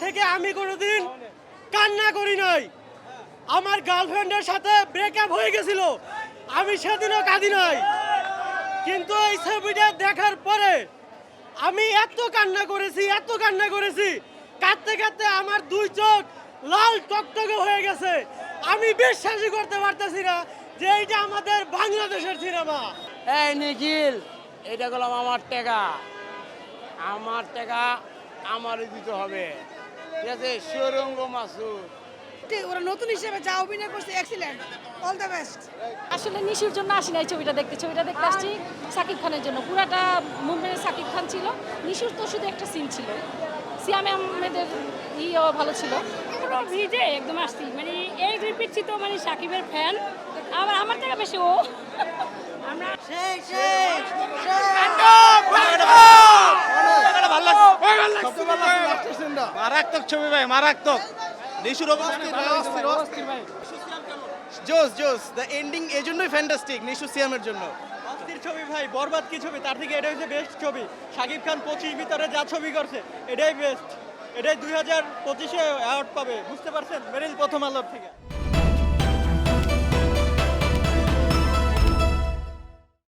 থেকে আমি কোনোদিন কান্না করি নাই। আমার গার্লফ্রেন্ডের সাথে ব্রেকআপ হয়ে গেছিল, আমি সেদিনও কাঁদি নাই। কিন্তু এই ছবিটা দেখার পরে আমি এত কান্না করেছি, কাঁদতে কাঁদতে আমার দুই চোখ লাল টকটকে হয়ে গেছে। আমি বিশ্বাসই করতে পারতেছি না যে এইটা আমাদের বাংলাদেশের সিনেমা। এই নিখিল, এটা করলাম আমার টাকা আমারই দিতে হবে, ঠিক আছে? সুরঙ্গ মাসুদ ওরা নতুন হিসেবে যা অভিনয় করছে এক্সিলেন্ট, অল দ্য বেস্ট। আসলে নিশুর জন্য আসি নাই ছবিটা দেখতে আসছি সাকিব খানের জন্য। পুরাটা মুভমেন্টে সাকিব খান ছিল, নিশুর তো শুধু একটা সিন ছিল। সিয়াম আহমেদের ইও ভালো ছিল। পুরো ভিজে একদম আসছি, মানে এই রিপিটছি তো, মানে সাকিবের ফ্যান। আবার আমার থেকে বেশি ও। আমরা মারাত্মক ছবি ভাই, মারাত্মক। নিশুর জোস দ্য এন্ডিং এজন্যই ফ্যান্টাস্টিক, নিশু সিয়ামের জন্য অস্থির ছবি ভাই। বরবাদ কি ছবি, তার থেকে এটা হচ্ছে বেস্ট ছবি। শাকিব খান 25 ভিতরে যা ছবি করছে এটাই বেস্ট, এটাই 2025-এ অ্যাওয়ার্ড পাবে, বুঝতে পারছেন? মেরিল প্রথম আলোর থেকে।